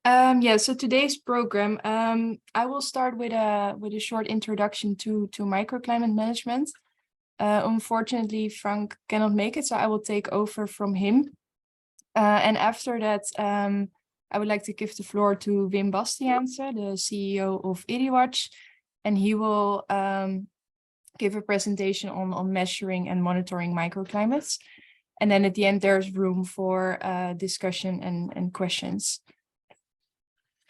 Yeah, so today's program, I will start with a short introduction to microclimate management. Unfortunately, Frank cannot make it, so I will take over from him. And after that, I would like to give the floor to Wim Bastiaanse, the CEO of IrriWatch, and he will give a presentation on measuring and monitoring microclimates. And then at the end, there's room for discussion and questions.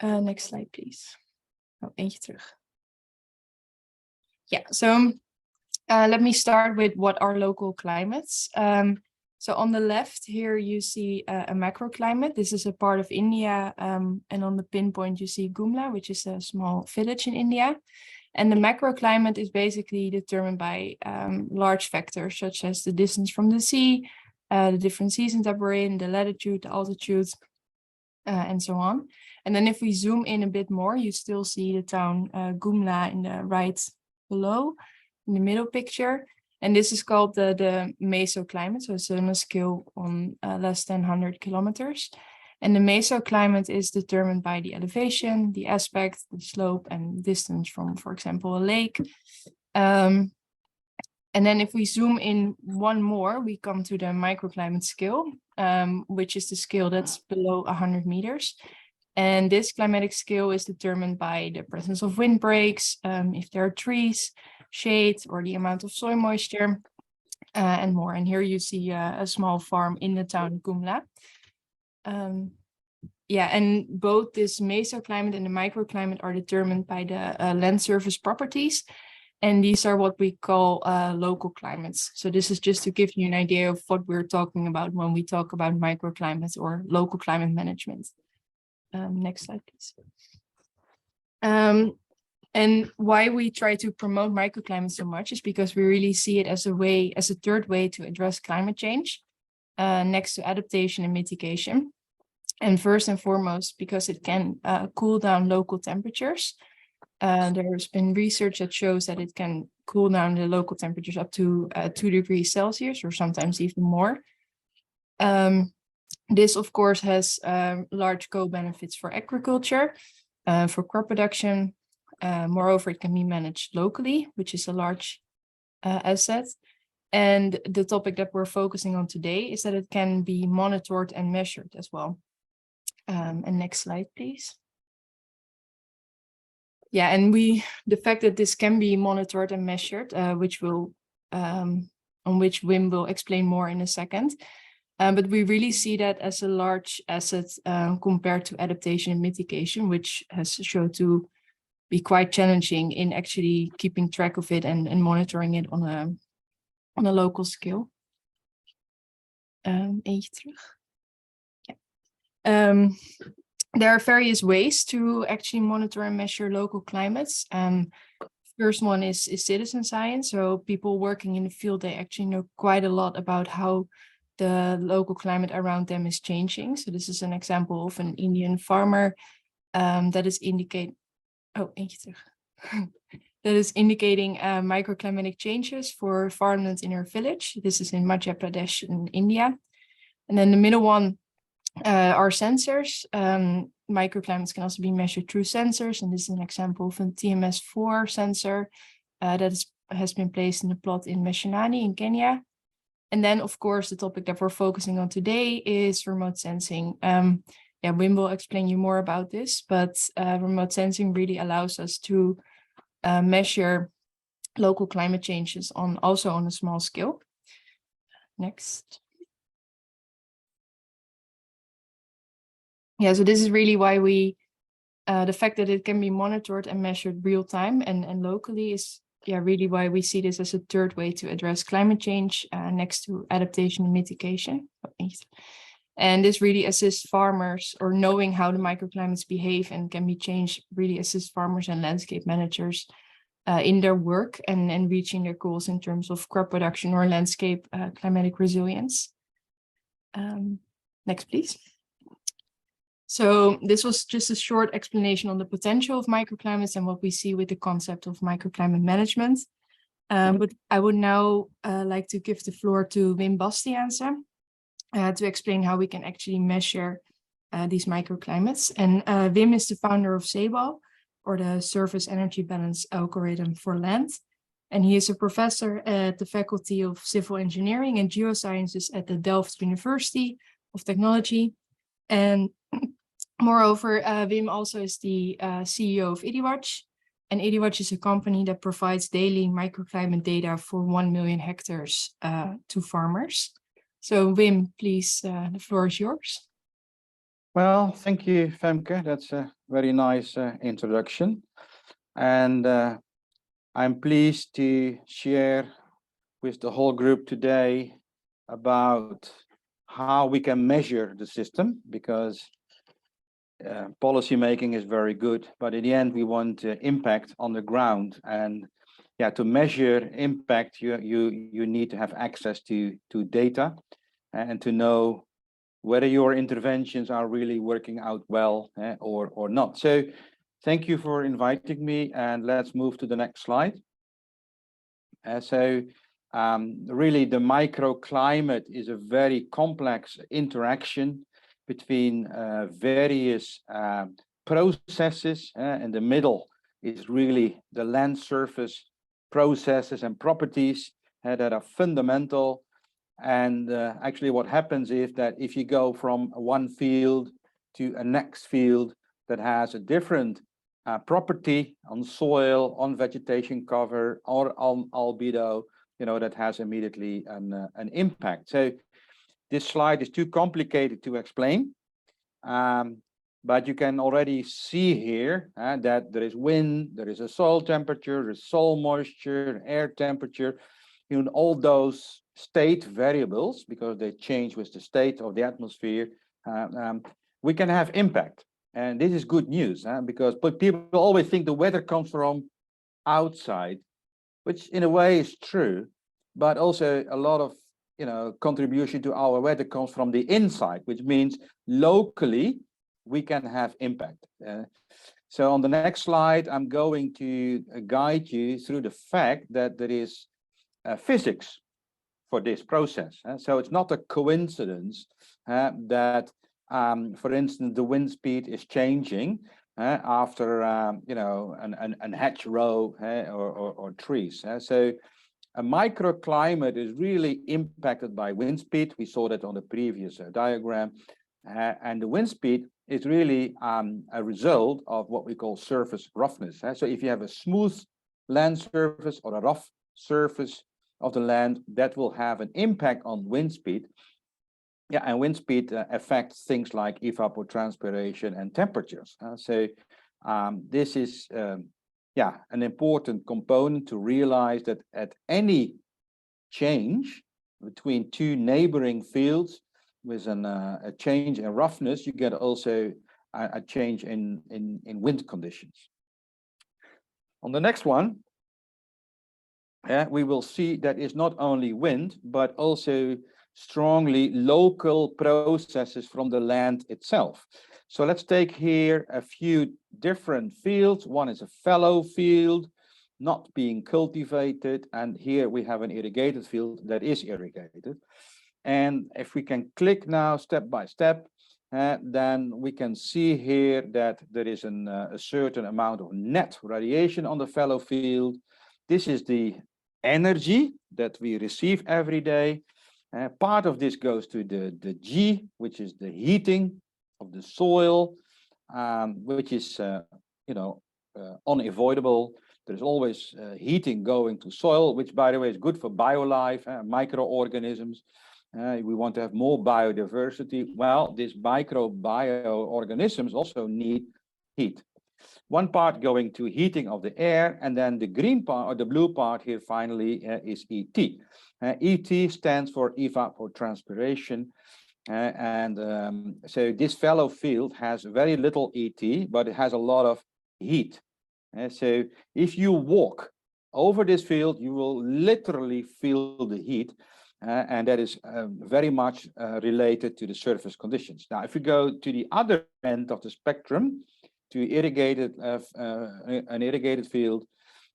Next slide, please. Oh, eentje terug. Yeah, so let me start with what are local climates. So on the left here, you see a macroclimate. This is a part of India. And on the pinpoint, you see Gumla, which is a small village in India. And the macroclimate is basically determined by large factors, such as the distance from the sea, the different seasons that we're in, the latitude, the altitude, and so on. And then if we zoom in a bit more, you still see the town Gumla in the right below, in the middle picture. And this is called the mesoclimate, so it's on a scale on less than 100 kilometers. And the mesoclimate is determined by the elevation, the aspect, the slope, and distance from, for example, a lake. And then if we zoom in one more, we come to the microclimate scale, which is the scale that's below 100 meters. And this climatic scale is determined by the presence of windbreaks, if there are trees, shade, or the amount of soil moisture, and more. And here you see a small farm in the town Gumla. Yeah, and both this mesoclimate and the microclimate are determined by the land surface properties. And these are what we call local climates. So this is just to give you an idea of what we're talking about when we talk about microclimates or local climate management. Next slide, please. And why we try to promote microclimates so much is because we really see it as a third way to address climate change, next to adaptation and mitigation. And first and foremost, because it can cool down local temperatures. There's been research that shows that it can cool down the local temperatures up to 2 degrees Celsius or sometimes even more. This, of course, has large co-benefits for agriculture, for crop production. Moreover, it can be managed locally, which is a large asset. And the topic that we're focusing on today is that it can be monitored and measured as well. And next slide, please. Yeah, and the fact that this can be monitored and measured, on which Wim will explain more in a second. But we really see that as a large asset compared to adaptation and mitigation, which has shown to be quite challenging in actually keeping track of it and monitoring it on a local scale. Eentje terug. Yeah. There are various ways to actually monitor and measure local climates. First one is citizen science. So people working in the field, they actually know quite a lot about how the local climate around them is changing. So this is an example of an Indian farmer that is indicating microclimatic changes for farmland in her village. This is in Madhya Pradesh in India. And then the middle one are sensors. Microclimates can also be measured through sensors, and this is an example of a TMS-4 sensor that has been placed in a plot in Mashinani in Kenya. And then, of course, the topic that we're focusing on today is remote sensing. Yeah, Wim will explain you more about this, but remote sensing really allows us to measure local climate changes also on a small scale. Next. Yeah, so this is really why the fact that it can be monitored and measured real time and locally is really why we see this as a third way to address climate change next to adaptation and mitigation. And this really assists farmers, or knowing how the microclimates behave and can be changed, really assists farmers and landscape managers in their work and reaching their goals in terms of crop production or landscape climatic resilience. Next, please. So this was just a short explanation on the potential of microclimates and what we see with the concept of microclimate management. But I would now like to give the floor to Wim Bastiaanse to explain how we can actually measure these microclimates. And Wim is the founder of SEBAL, or the Surface Energy Balance Algorithm for Land. And he is a professor at the Faculty of Civil Engineering and Geosciences at the Delft University of Technology. And moreover, Wim also is the CEO of IrriWatch. And IrriWatch is a company that provides daily microclimate data for 1 million hectares to farmers. So Wim, please, the floor is yours. Well, thank you, Femke. That's a very nice introduction. And I'm pleased to share with the whole group today about how we can measure the system, because policy making is very good, but in the end we want impact on the ground. And yeah, to measure impact, you need to have access to data and to know whether your interventions are really working out well or not. So thank you for inviting me, and let's move to the next slide. Really the microclimate is a very complex interaction between various processes. In the middle is really the land surface processes and properties that are fundamental. And actually what happens is that if you go from one field to a next field that has a different property on soil, on vegetation cover, or on albedo, that has immediately an impact. So this slide is too complicated to explain, but you can already see here that there is wind, there is a soil temperature, there is soil moisture, air temperature, all those state variables, because they change with the state of the atmosphere, we can have impact. And this is good news, because people always think the weather comes from outside, which in a way is true, but also a lot of contribution to our weather comes from the inside, which means locally we can have impact. So on the next slide, I'm going to guide you through the fact that there is physics for this process. So it's not a coincidence that, for instance, the wind speed is changing after an hedgerow or trees. So a microclimate is really impacted by wind speed. We saw that on the previous diagram. And the wind speed is really a result of what we call surface roughness. So if you have a smooth land surface or a rough surface of the land, that will have an impact on wind speed. Yeah, and wind speed affects things like evapotranspiration and temperatures. So this is an important component to realize that at any change between two neighboring fields with a change in roughness, you get also a change in wind conditions. On the next one, we will see that it's not only wind, but also strongly local processes from the land itself. So let's take here a few different fields. One is a fallow field, not being cultivated, and here we have an irrigated field that is irrigated. And if we can click now step by step, then we can see here that there is a certain amount of net radiation on the fallow field. This is the energy that we receive every day. Part of this goes to the G, which is the heating of the soil, which is unavoidable. There's always heating going to soil, which, by the way, is good for biolife, microorganisms. We want to have more biodiversity. Well, these microbioorganisms also need heat. One part going to heating of the air, and then the green part or the blue part here finally is ET. ET stands for evapotranspiration. So this fallow field has very little ET, but it has a lot of heat. So if you walk over this field, you will literally feel the heat. And that is very much related to the surface conditions. Now, if we go to the other end of the spectrum, to an irrigated field,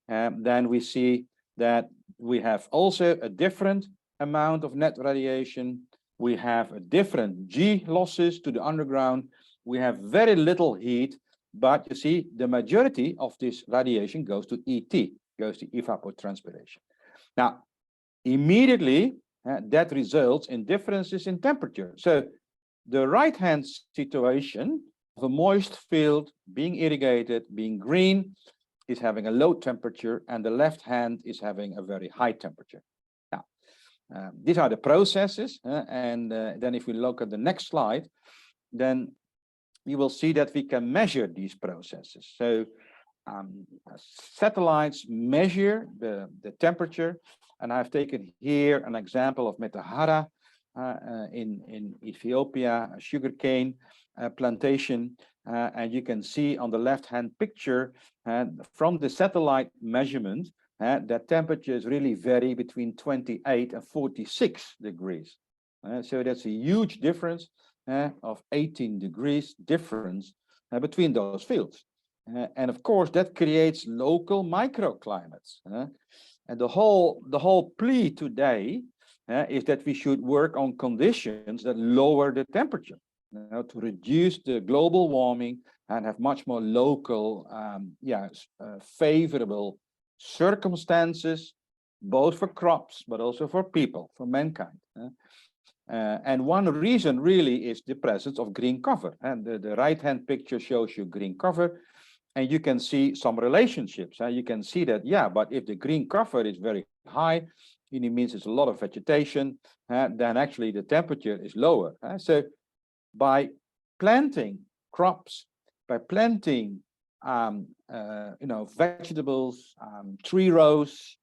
then we see that we have also a different amount of net radiation. we have a different G losses to the underground. We have very little heat, but you see the majority of this radiation goes to ET, goes to evapotranspiration. Now, immediately that results in differences in temperature. So the right-hand situation of a moist field being irrigated, being green, is having a low temperature, and the left hand is having a very high temperature. Now, these are the processes, and then if we look at the next slide, then you will see that we can measure these processes. So satellites measure the temperature, and I've taken here an example of Metahara in Ethiopia, a sugarcane plantation, and you can see on the left-hand picture from the satellite measurement that temperatures really vary between 28 and 46 degrees. So that's a huge difference of 18 degrees difference between those fields. And of course, that creates local microclimates. And the whole plea today is that we should work on conditions that lower the temperature, to reduce the global warming and have much more local, favorable circumstances, both for crops, but also for people, for mankind. And one reason really is the presence of green cover. And the right-hand picture shows you green cover. And you can see some relationships. You can see that, yeah, but if the green cover is very high, it means it's a lot of vegetation, then actually the temperature is lower. So by planting crops, by planting vegetables, tree rows,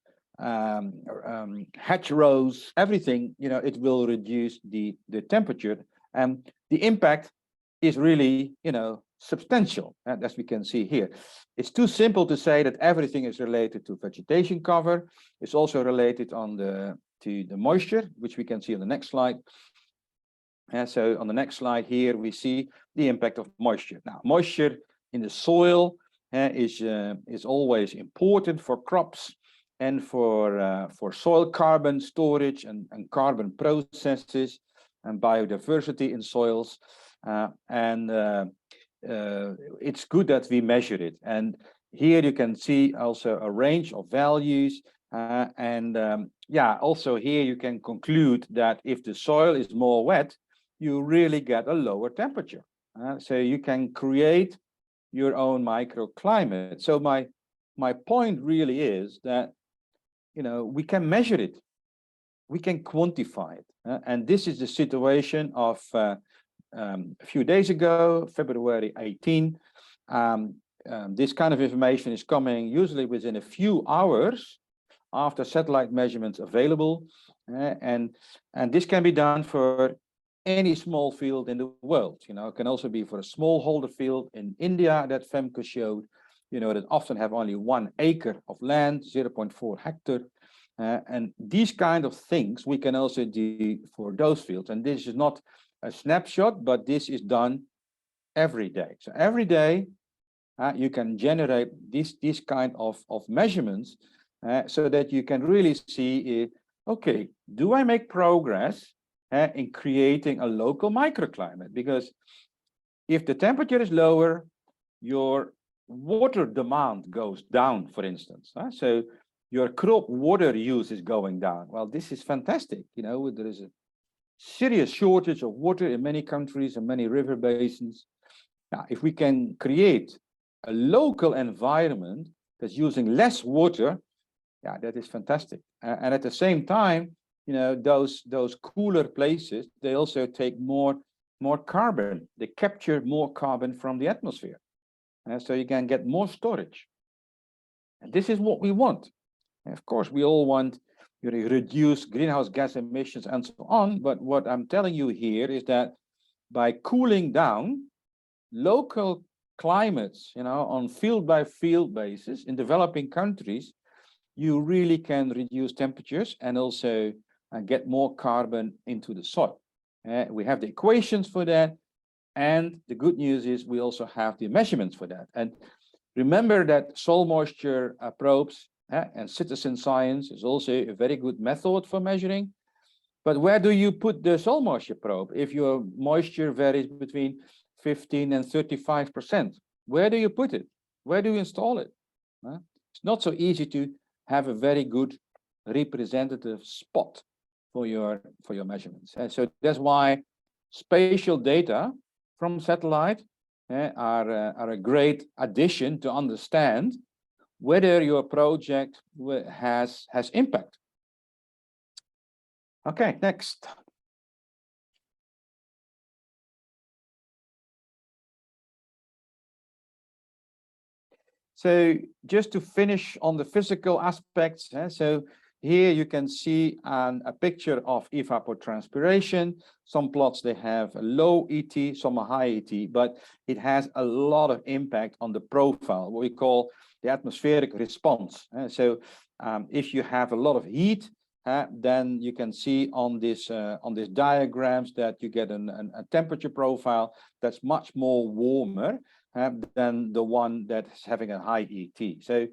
hedgerows, everything, it will reduce the temperature, and the impact is really, substantial, as we can see here. It's too simple to say that everything is related to vegetation cover. It's also related to the moisture, which we can see on the next slide. So on the next slide here, we see the impact of moisture. Now, moisture in the soil is always important for crops and for soil carbon storage and carbon processes and biodiversity in soils. It's good that we measure it. And here you can see also a range of values. Also here you can conclude that if the soil is more wet, you really get a lower temperature. So you can create your own microclimate. So my point really is that, we can measure it. We can quantify it. And this is the situation of a few days ago, February 18. This kind of information is coming usually within a few hours after satellite measurements available. And this can be done for any small field in the world. It can also be for a smallholder field in India that Femke showed, that often have only 1 acre of land, 0.4 hectare. And these kind of things we can also do for those fields. And this is not a snapshot, but this is done every day. So every day you can generate this kind of measurements so that you can really see, okay, do I make progress in creating a local microclimate? Because if the temperature is lower, your water demand goes down, for instance. So your crop water use is going down. Well, this is fantastic. There is a serious shortage of water in many countries and many river basins. Now, if we can create a local environment that's using less water, yeah, that is fantastic. And at the same time, those cooler places, they also take more carbon. They capture more carbon from the atmosphere. So you can get more storage. And this is what we want. And of course, we all want reduce greenhouse gas emissions and so on. But what I'm telling you here is that by cooling down local climates, on field by field basis in developing countries, you really can reduce temperatures and also get more carbon into the soil. We have the equations for that. And the good news is we also have the measurements for that. And remember that soil moisture probes and citizen science is also a very good method for measuring. But where do you put the soil moisture probe if your moisture varies between 15 and 35%? Where do you put it? Where do you install it? It's not so easy to have a very good representative spot for your measurements. And so that's why spatial data from satellite are a great addition to understand whether your project has impact. Okay, next. So just to finish on the physical aspects, so here you can see a picture of evapotranspiration. Some plots, they have a low ET, some a high ET, but it has a lot of impact on the profile, what we call the atmospheric response. So if you have a lot of heat, then you can see on these diagrams that you get a temperature profile that's much more warmer than the one that's having a high ET. So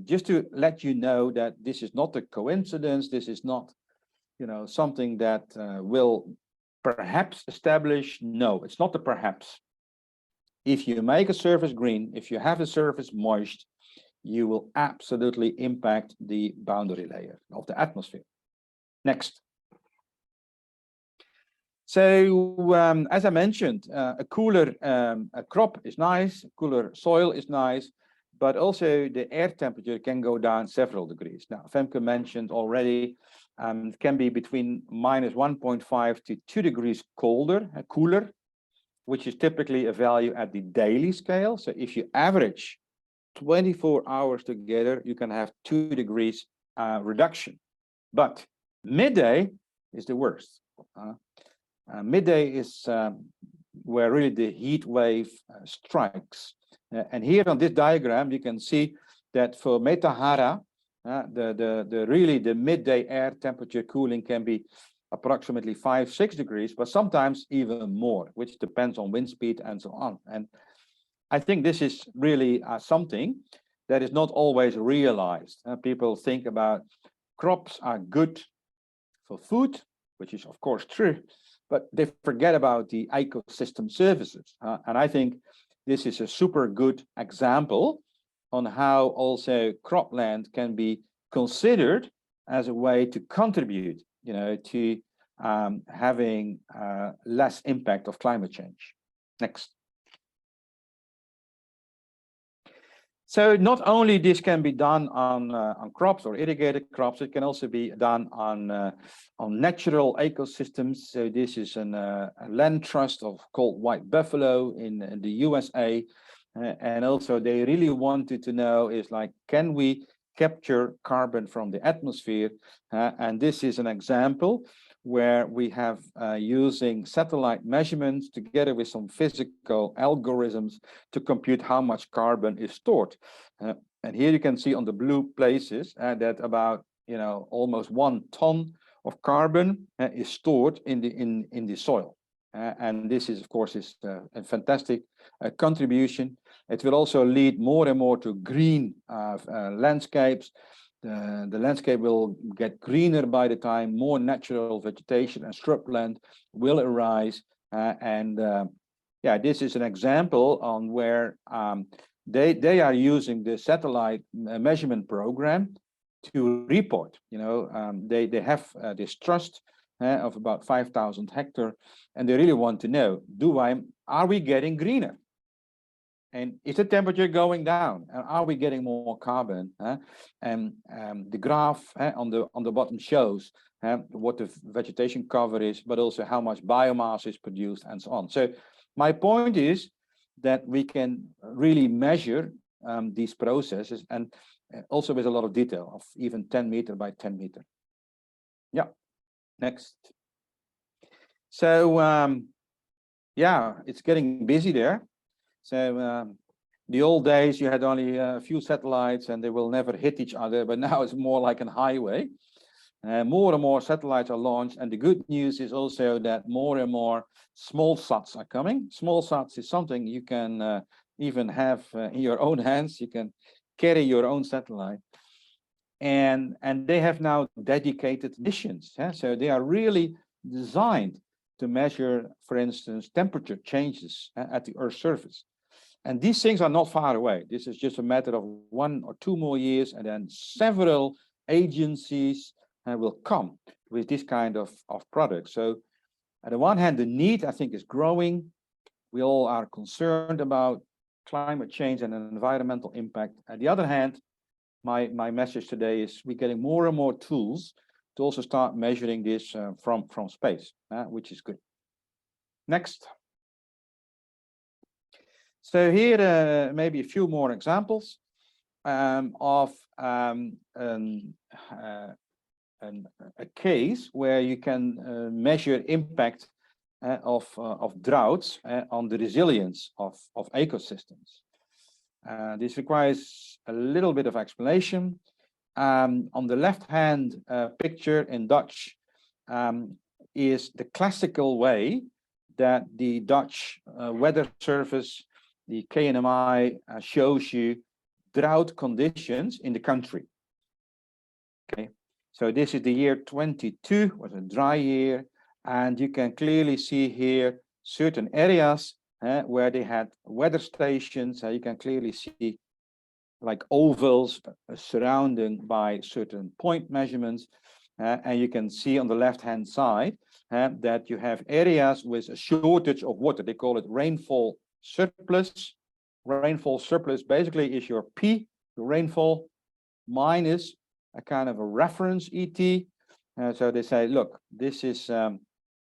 just to let you know that this is not a coincidence, this is not, you know, something that will perhaps establish. No, it's not a perhaps. If you make a surface green, if you have a surface moist, you will absolutely impact the boundary layer of the atmosphere. Next. So as I mentioned, a cooler a crop is nice, cooler soil is nice, but also the air temperature can go down several degrees. Now, Femke mentioned already, it can be between -1.5 to 2 degrees colder, cooler, which is typically a value at the daily scale. So if you average 24 hours together, you can have 2 degrees reduction. But midday is the worst. Midday is where really the heat wave strikes. And here on this diagram, you can see that for Metahara, the midday air temperature cooling can be approximately 5-6 degrees, but sometimes even more, which depends on wind speed and so on. And I think this is really something that is not always realized. People think about crops are good for food, which is of course true, but they forget about the ecosystem services. And I think this is a super good example on how also cropland can be considered as a way to contribute, you know, to having less impact of climate change. Next. So not only this can be done on crops or irrigated crops, it can also be done on natural ecosystems. So this is a land trust called White Buffalo in the USA, and also they really wanted to know is like, can we capture carbon from the atmosphere? And this is an example where we have using satellite measurements together with some physical algorithms to compute how much carbon is stored. And here you can see on the blue places that about, you know, almost 1 ton of carbon is stored in the soil. And this is, of course, a fantastic contribution. It will also lead more and more to green landscapes. The landscape will get greener by the time more natural vegetation and shrubland will arise. Yeah, this is an example on where they are using the satellite measurement program to report. You know, they have this trust of about 5,000 hectares, and they really want to know, are we getting greener? And is the temperature going down? And are we getting more carbon? And the graph on the bottom shows what the vegetation cover is, but also how much biomass is produced and so on. So my point is that we can really measure these processes, and also with a lot of detail of even 10 meter by 10 meter. Yeah, next. So yeah, it's getting busy there. So the old days, you had only a few satellites and they will never hit each other, but now it's more like a highway. More and more satellites are launched, and the good news is also that more and more small sats are coming. Small sats is something you can even have in your own hands. You can carry your own satellite. and they have now dedicated missions. So they are really designed to measure, for instance, temperature changes at the Earth's surface. And these things are not far away. This is just a matter of 1 or 2 more years, and then several agencies will come with this kind of product. So on the one hand, the need, I think, is growing. We all are concerned about climate change and environmental impact. On the other hand, my message today is we're getting more and more tools to also start measuring this from space, which is good. Next. So here, maybe a few more examples of a case where you can measure impact of droughts on the resilience of ecosystems. This requires a little bit of explanation. On the left-hand picture in Dutch is the classical way that the Dutch weather service, the KNMI, shows you drought conditions in the country. Okay, so this is the year 22, was a dry year, and you can clearly see here certain areas where they had weather stations. You can clearly see like ovals surrounded by certain point measurements, and you can see on the left-hand side that you have areas with a shortage of water. They call it rainfall surplus. Rainfall surplus basically is your P, the rainfall, minus a kind of a reference ET. So they say, look, this is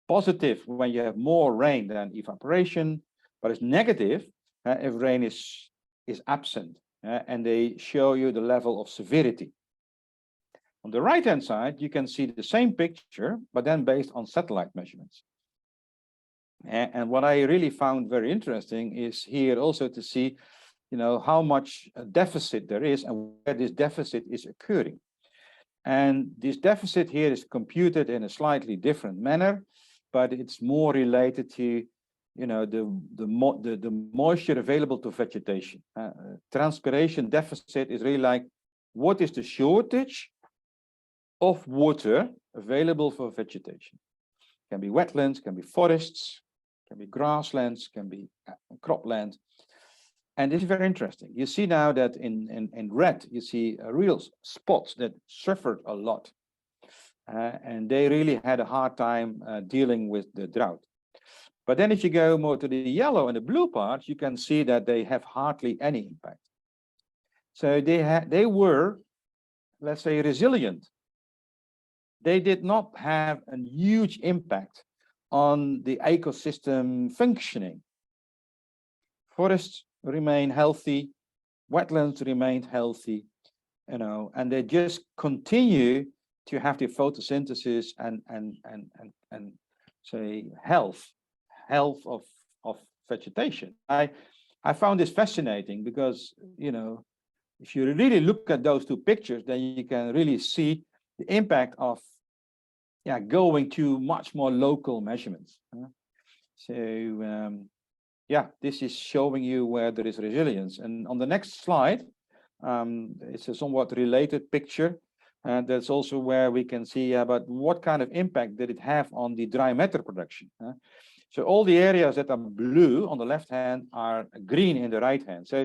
positive when you have more rain than evaporation, but it's negative if rain is absent. And they show you the level of severity. On the right-hand side, you can see the same picture, but then based on satellite measurements. And what I really found very interesting is here also to see, how much deficit there is and where this deficit is occurring. And this deficit here is computed in a slightly different manner, but it's more related to, the moisture available to vegetation. Transpiration deficit is really like, what is the shortage of water available for vegetation? Can be wetlands, can be forests, can be grasslands, can be cropland. And this is very interesting. You see now that in red, you see real spots that suffered a lot. And they really had a hard time dealing with the drought. But then if you go more to the yellow and the blue parts, you can see that they have hardly any impact. So they were, let's say, resilient. They did not have a huge impact on the ecosystem functioning. Forests remain healthy, wetlands remained healthy, and they just continue to have the photosynthesis and say health of vegetation. I found this fascinating because if you really look at those two pictures, then you can really see the impact of going to much more local measurements. So this is showing you where there is resilience. And on the next slide, it's a somewhat related picture. And that's also where we can see about what kind of impact did it have on the dry matter production. So all the areas that are blue on the left hand are green in the right hand. So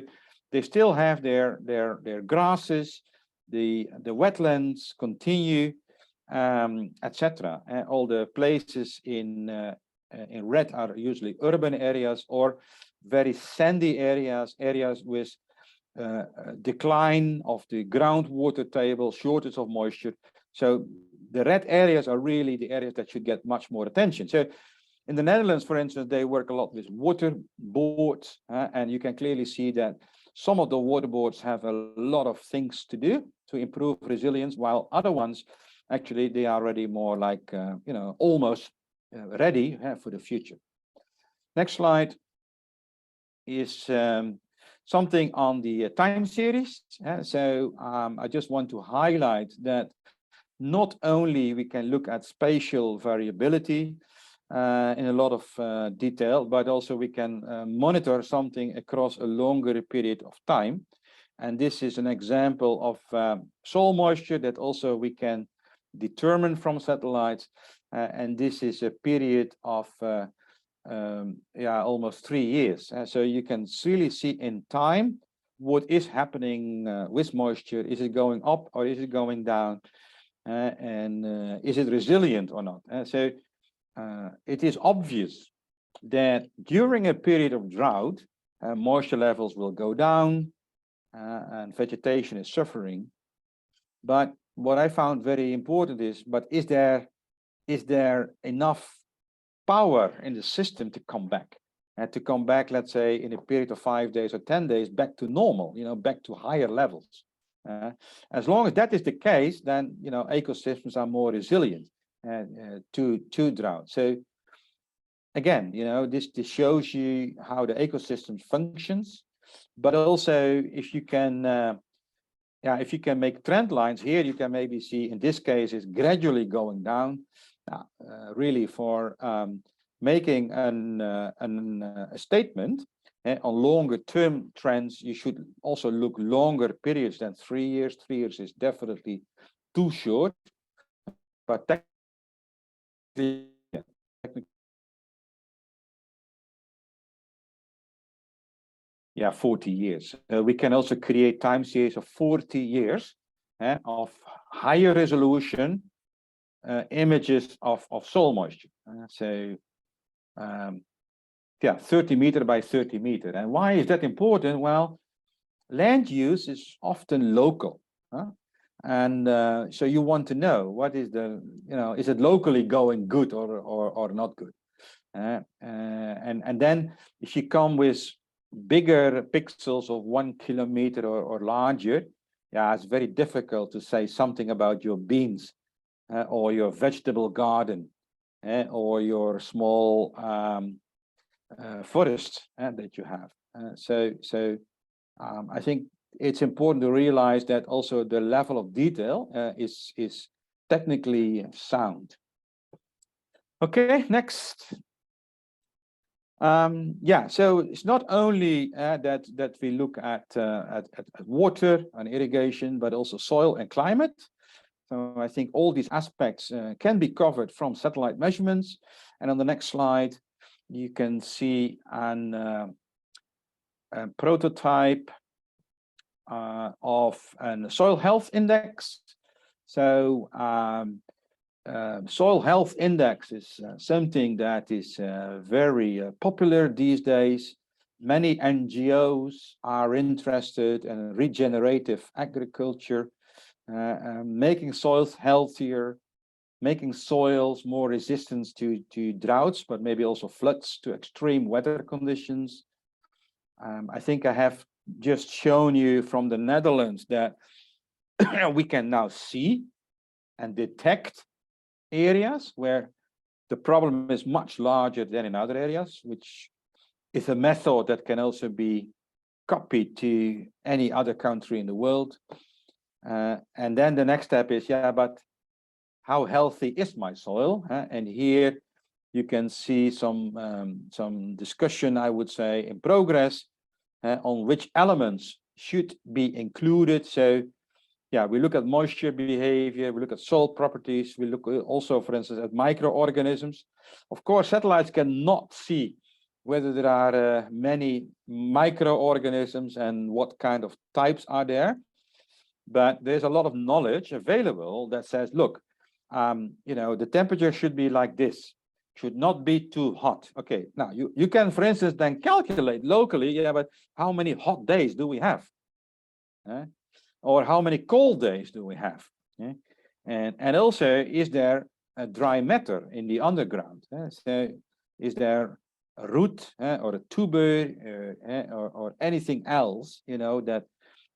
they still have their grasses, the wetlands continue, etc. All the places in red are usually urban areas or very sandy areas, areas with decline of the groundwater table, shortage of moisture. So the red areas are really the areas that should get much more attention. So in the Netherlands, for instance, they work a lot with water boards, and you can clearly see that some of the water boards have a lot of things to do to improve resilience, while other ones, actually, they are already more like, almost ready for the future. Next slide is something on the time series. So I just want to highlight that not only we can look at spatial variability in a lot of detail, but also we can monitor something across a longer period of time. And this is an example of soil moisture that also we can determine from satellites. And this is a period of almost 3 years. So you can really see in time what is happening with moisture. Is it going up or is it going down? And is it resilient or not? So it is obvious that during a period of drought, moisture levels will go down and vegetation is suffering. But what I found very important is, but is there enough power in the system to come back? And to come back, let's say, in a period of 5 days or 10 days, back to normal, back to higher levels. As long as that is the case, then, ecosystems are more resilient to drought. So again, this shows you how the ecosystem functions, but also if you can make trend lines here, you can maybe see in this case it's gradually going down. Really for making a statement on longer term trends, you should also look longer periods than 3 years. 3 years is definitely too short, but technically, yeah, 40 years. We can also create time series of 40 years of higher resolution images of soil moisture. So 30 meter by 30 meter. And why is that important? Well, land use is often local. And so you want to know what is is it locally going good or not good? And then if you come with bigger pixels of 1 kilometer or larger, it's very difficult to say something about your beans or your vegetable garden or your small forest that you have. So I think it's important to realize that also the level of detail is technically sound. Okay, next. So it's not only that we look at water and irrigation, but also soil and climate. So I think all these aspects can be covered from satellite measurements. And on the next slide, you can see a prototype of a soil health index. So soil health index is something that is very popular these days. Many NGOs are interested in regenerative agriculture, making soils healthier, making soils more resistant to droughts, but maybe also floods, to extreme weather conditions. I think I have just shown you from the Netherlands that we can now see and detect areas where the problem is much larger than in other areas, which is a method that can also be copied to any other country in the world. And then the next step is, but how healthy is my soil? And here you can see some discussion, I would say, in progress on which elements should be included. So we look at moisture behavior, we look at soil properties, we look also, for instance, at microorganisms. Of course, satellites cannot see whether there are many microorganisms and what kind of types are there. But there's a lot of knowledge available that says, look, the temperature should be like this, should not be too hot. Okay, now you can, for instance, then calculate locally, but how many hot days do we have? Or how many cold days do we have? And also, is there a dry matter in the underground? So is there a root or a tuber or anything else, that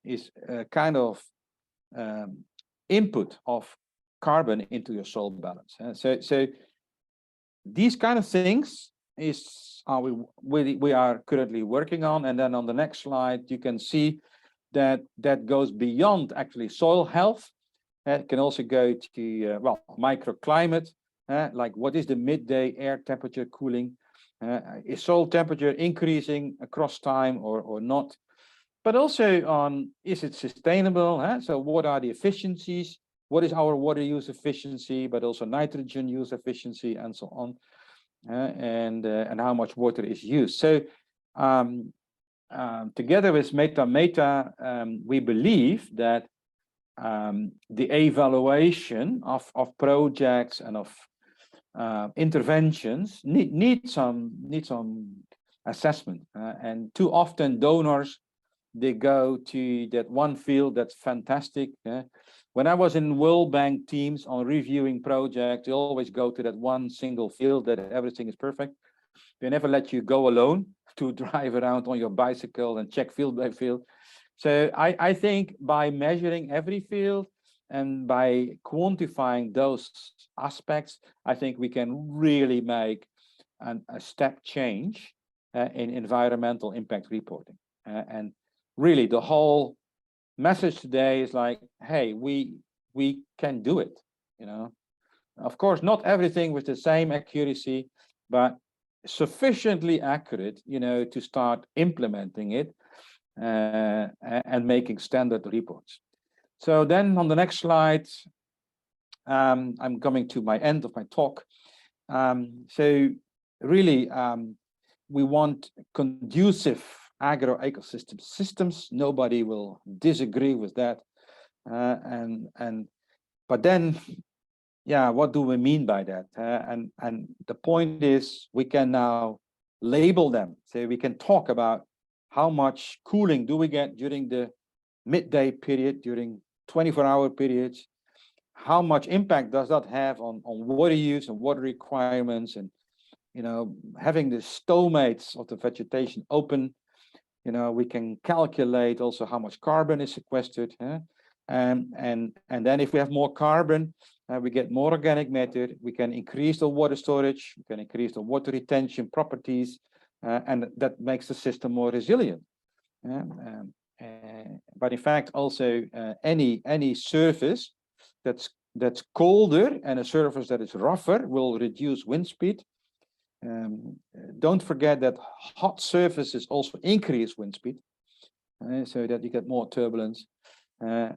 is a kind of input of carbon into your soil balance? So these kind of things we are currently working on. And then on the next slide, you can see that goes beyond actually soil health. It can also go to microclimate, like what is the midday air temperature cooling? Is soil temperature increasing across time or not? but also on, is it sustainable? So what are the efficiencies? What is our water use efficiency, but also nitrogen use efficiency and so on, and how much water is used. So together with MetaMeta, we believe that the evaluation of projects and of interventions need some assessment, and too often donors, they go to that one field that's fantastic. When I was in World Bank teams on reviewing projects, they always go to that one single field that everything is perfect. They never let you go alone to drive around on your bicycle and check field by field. So I think by measuring every field and by quantifying those aspects, I think we can really make a step change in environmental impact reporting. And really the whole message today is like, hey, we can do it, you know. Of course, not everything with the same accuracy, but sufficiently accurate, you know, to start implementing it and making standard reports. So then on the next slide, I'm coming to my end of my talk. So really, we want conducive agro-ecosystem systems. Nobody will disagree with that. But then, yeah, what do we mean by that? And the point is, we can now label them. So we can talk about how much cooling do we get during the midday period, during 24-hour periods. How much impact does that have on water use and water requirements? And, you know, having the stomates of the vegetation open, you know, we can calculate also how much carbon is sequestered. And then if we have more carbon, we get more organic matter, we can increase the water storage, we can increase the water retention properties, and that makes the system more resilient. But in fact, also any surface that's colder and a surface that is rougher will reduce wind speed. Don't forget that hot surfaces also increase wind speed, so that you get more turbulence. Yeah,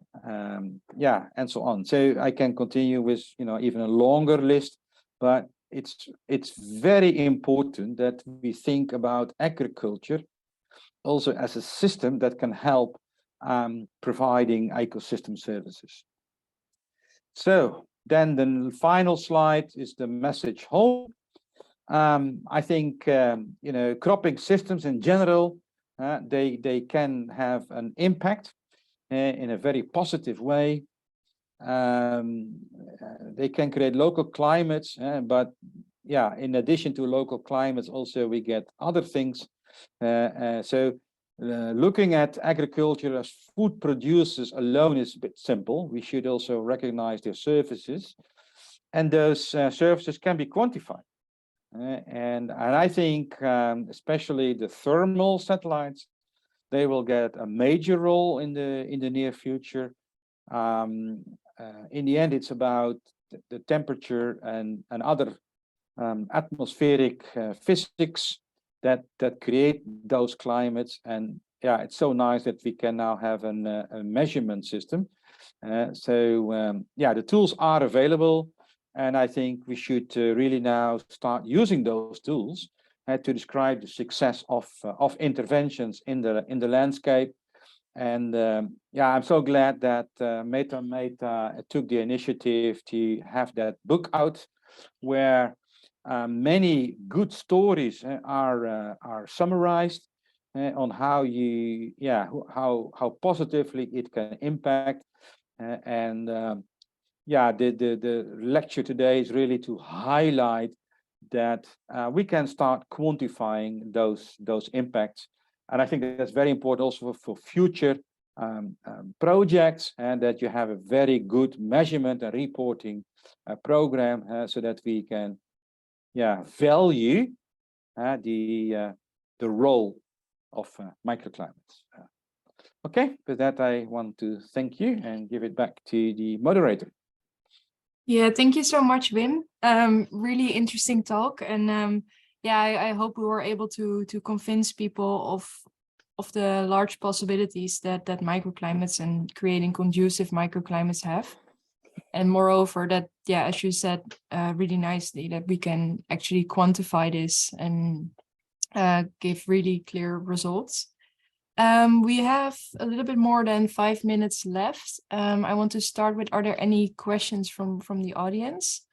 and so on. So I can continue with, you know, even a longer list, but it's very important that we think about agriculture also as a system that can help providing ecosystem services. So then the final slide is the message home. I think you know, cropping systems in general, they can have an impact in a very positive way. They can create local climates, but yeah, in addition to local climates, also we get other things. So looking at agriculture as food producers alone is a bit simple. We should also recognize their services, and those services can be quantified. And I think especially the thermal satellites, they will get a major role in the near future. In the end, it's about the temperature and other atmospheric physics that create those climates. And yeah, it's so nice that we can now have a measurement system. So yeah, the tools are available, and I think we should really now start using those tools to describe the success of interventions in the landscape. And yeah, I'm so glad that MetaMeta took the initiative to have that book out, where many good stories are summarized on how how positively it can impact. Yeah, the lecture today is really to highlight that we can start quantifying those impacts. And I think that's very important also for future projects, and that you have a very good measurement and reporting program, so that we can value the role of microclimates. Okay, with that, I want to thank you and give it back to the moderator. Yeah, thank you so much, Wim. Really interesting talk, and yeah, I hope we were able to convince people of of the large possibilities that microclimates and creating conducive microclimates have. And moreover, that, yeah, as you said really nicely, that we can actually quantify this and give really clear results. We have a little bit more than 5 minutes left. I want to start with, are there any questions from the audience?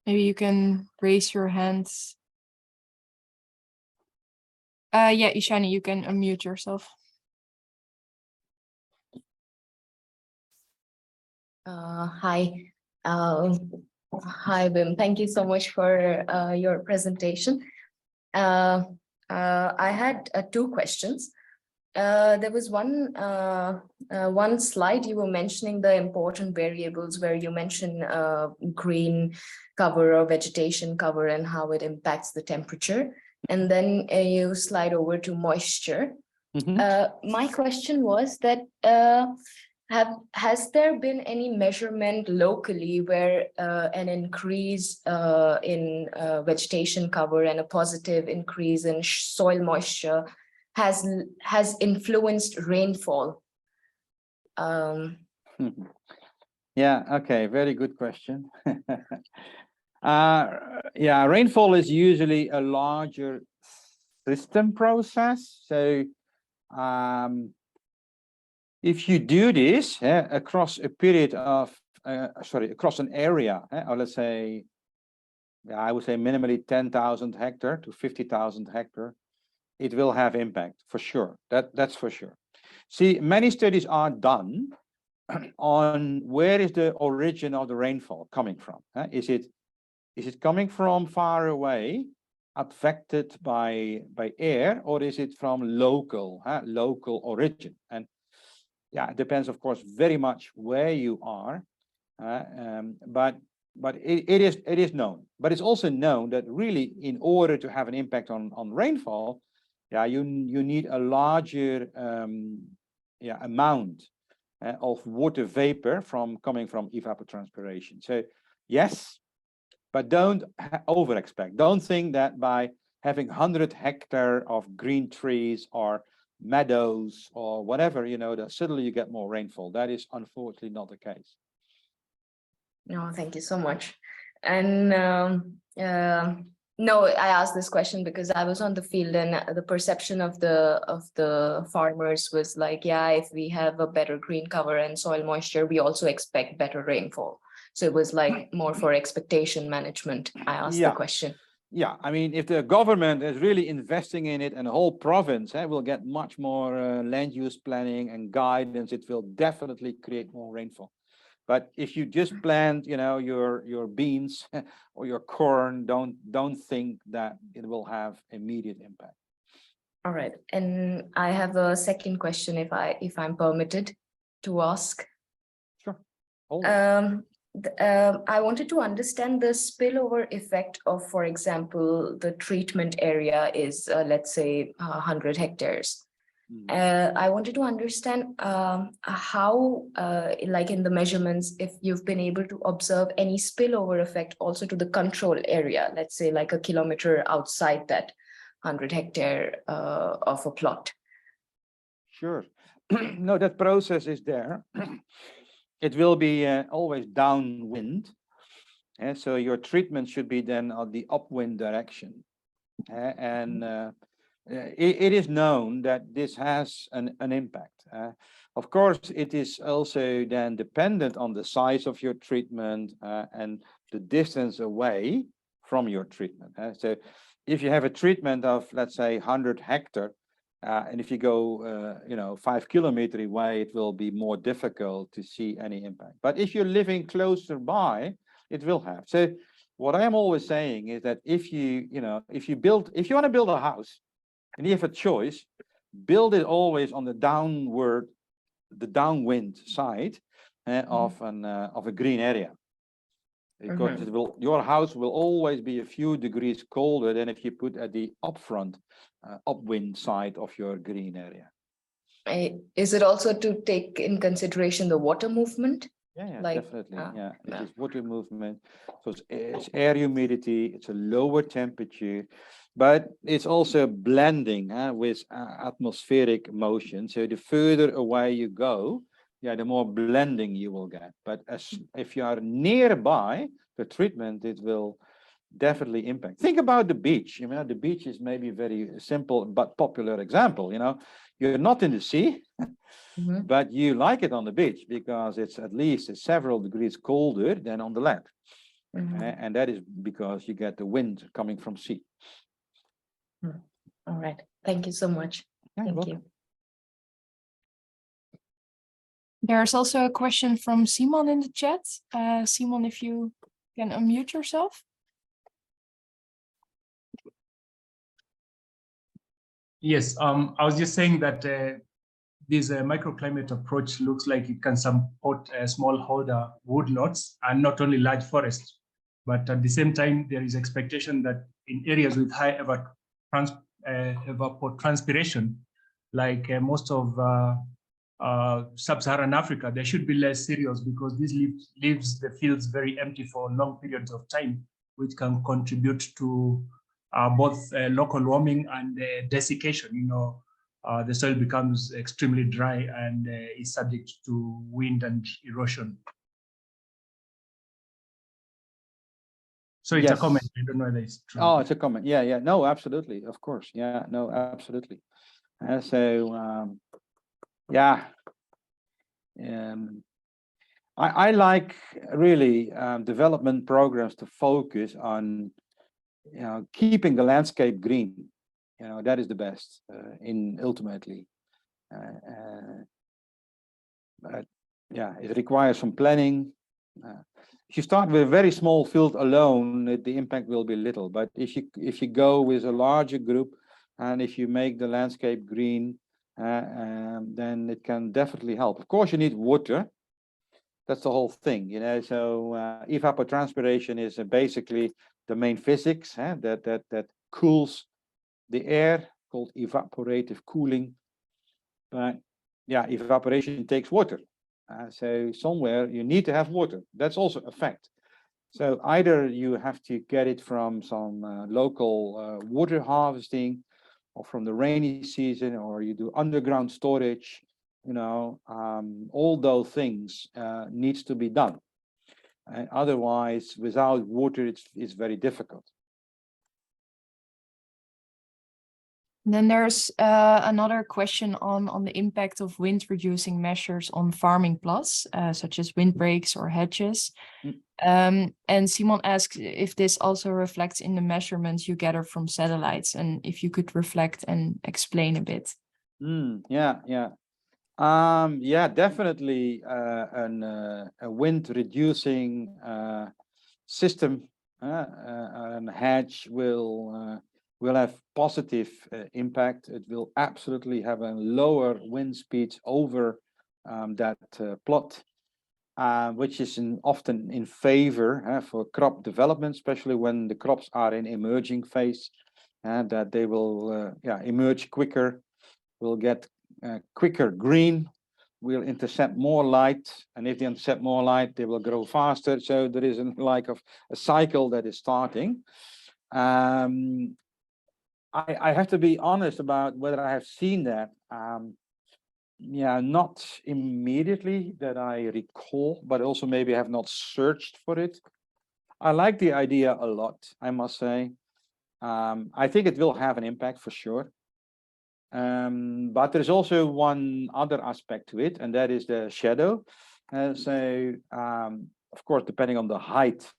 Maybe you can raise your hands. Yeah, Ishani, you can unmute yourself. Hi. Hi, Wim. Thank you so much for your presentation. I had two questions. There was one slide you were mentioning the important variables where you mentioned green cover or vegetation cover and how it impacts the temperature. And then you slide over to moisture. My question was that has there been any measurement locally where an increase in vegetation cover and a positive increase in soil moisture has influenced rainfall? Yeah, okay, very good question. Yeah, rainfall is usually a larger system process. So if you do this across a period of, across an area, or let's say, I would say minimally 10,000 hectare to 50,000 hectare, it will have impact for sure. That's for sure. See, many studies are done on where is the origin of the rainfall coming from. Is it coming from far away, affected by air, or is it from local origin? And yeah, it depends, of course, very much where you are, but it is known. But it's also known that really, in order to have an impact on rainfall, yeah, you need a larger amount of water vapor coming from evapotranspiration. So yes, but don't over expect. Don't think that by having 100 hectare of green trees or meadows or whatever, that suddenly you get more rainfall. That is unfortunately not the case. No, thank you so much. And no, I asked this question because I was on the field, and the perception of the farmers was like, yeah, if we have a better green cover and soil moisture, we also expect better rainfall. So it was like more for expectation management. I asked the question. Yeah, I mean, if the government is really investing in it and the whole province will get much more land use planning and guidance, it will definitely create more rainfall. But if you just plant, your beans or your corn, don't think that it will have immediate impact. All right, and I have a second question, if I'm permitted to ask. Sure. I wanted to understand the spillover effect of, for example, the treatment area is, let's say, 100 hectares. I wanted to understand how, like in the measurements, if you've been able to observe any spillover effect also to the control area, let's say like a kilometer outside that 100 hectare of a plot. Sure. No, that process is there. It will be always downwind. And so your treatment should be then on the upwind direction. And it is known that this has an impact. Of course, it is also then dependent on the size of your treatment and the distance away from your treatment. So if you have a treatment of, let's say, 100 hectare, and if you go, 5 kilometers away, it will be more difficult to see any impact. But if you're living closer by, it will have. So what I am always saying is that if you want to build a house and you have a choice, build it always on the downwind side of a green area. Because your house will always be a few degrees colder than if you put at the upwind side of your green area. Is it also to take in consideration the water movement? Yeah, Like, definitely. yeah. It is water movement. So it's air humidity, it's a lower temperature, but it's also blending with atmospheric motion. So the further away you go, yeah, the more blending you will get. But if you are nearby the treatment, it will definitely impact. Think about the beach. You know, the beach is maybe a very simple but popular example. You know, you're not in the sea, Mhm. but you like it on the beach because it's at least several degrees colder than on the land. Mhm. And that is because you get the wind coming from sea. All right. Thank you so much. Yeah, Thank welcome. you. There's also a question from Simon in the chat. Simon, if you can unmute yourself. Yes, I was just saying that this microclimate approach looks like it can support smallholder woodlots and not only large forests. But at the same time, there is expectation that in areas with high evapotranspiration, like most of sub-Saharan Africa, there should be less cereals because this leaves the fields very empty for long periods of time, which can contribute to both local warming and desiccation. You know, the soil becomes extremely dry and is subject to wind and erosion. So it's a comment. I don't know whether it's true. Oh, it's a comment. Yeah. No, absolutely. Of course. Yeah, no, absolutely. I like really development programs to focus on, you know, keeping the landscape green. You know, that is the best in ultimately. But yeah, it requires some planning. If you start with a very small field alone, the impact will be little. But if you go with a larger group, and if you make the landscape green, then it can definitely help. Of course, you need water. That's the whole thing, you know. So evapotranspiration is basically the main physics that cools the air, called evaporative cooling. But yeah, evaporation takes water. So somewhere you need to have water. That's also a fact. So either you have to get it from some local water harvesting, or from the rainy season, or you do underground storage. You know, all those things needs to be done. And otherwise, without water, it's very difficult. Then there's another question on the impact of wind reducing measures on farming plots, such as windbreaks or hedges. And Simon asks if this also reflects in the measurements you gather from satellites, and if you could reflect and explain a bit. Yeah, definitely a wind reducing system and hedge will have positive impact. It will absolutely have a lower wind speed over that plot, which is often in favor for crop development, especially when the crops are in emerging phase, and that they will emerge quicker, will get quicker green, will intercept more light, and if they intercept more light, they will grow faster. So there is a cycle that is starting. I have to be honest about whether I have seen that. Not immediately that I recall, but also maybe I have not searched for it. I like the idea a lot, I must say. I think it will have an impact for sure. But there's also one other aspect to it, and that is the shadow. Of course, depending on the height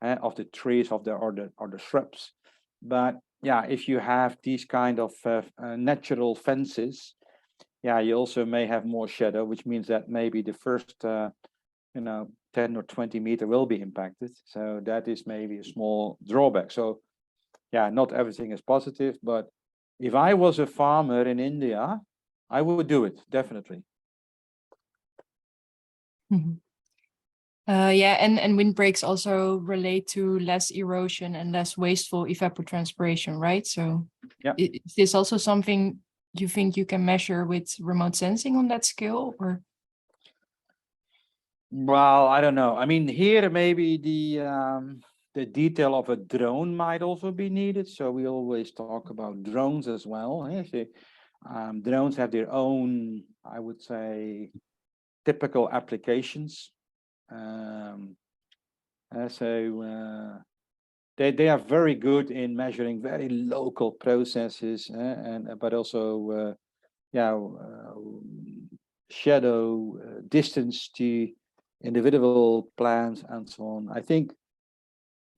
of the trees or the shrubs. But yeah, if you have these kind of natural fences, yeah, you also may have more shadow, which means that maybe the first 10 or 20 meter will be impacted. So that is maybe a small drawback. So yeah, not everything is positive, but if I was a farmer in India, I would do it, definitely. And windbreaks also relate to less erosion and less wasteful evapotranspiration, right? So yeah, is this also something you think you can measure with remote sensing on that scale, or? Well, I don't know. I mean, here maybe the detail of a drone might also be needed. So we always talk about drones as well. Drones have their own, I would say, typical applications. They are very good in measuring very local processes, but also shadow distance to individual plants and so on. I think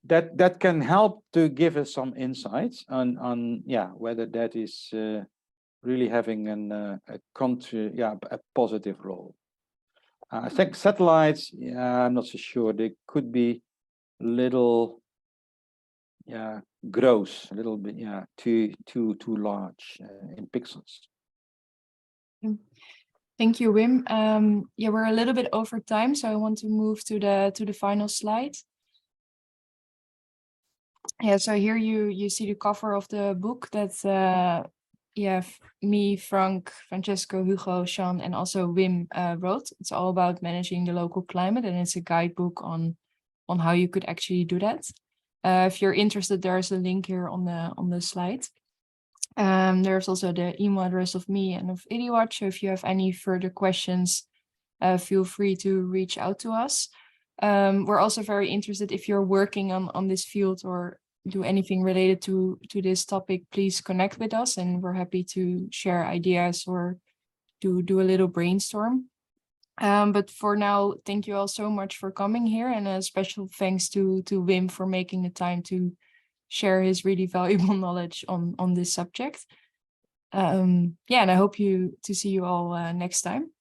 that can help to give us some insights on whether that is really having a positive role. I think satellites, I'm not so sure. They could be little gross, a little bit too large in pixels. Thank you, Wim. We're a little bit over time, so I want to move to the final slide. So here you see the cover of the book that me, Frank, Francesco, Hugo, Sean, and also Wim wrote. It's all about managing the local climate, and it's a guidebook on how you could actually do that. If you're interested, there's a link here on the slide. There's also the email address of me and of IrriWatch. So if you have any further questions, feel free to reach out to us. We're also very interested if you're working on this field or do anything related to this topic, please connect with us, and we're happy to share ideas or do a little brainstorm. But for now, thank you all so much for coming here, and a special thanks to Wim for making the time to share his really valuable knowledge on this subject. And I hope to see you all next time.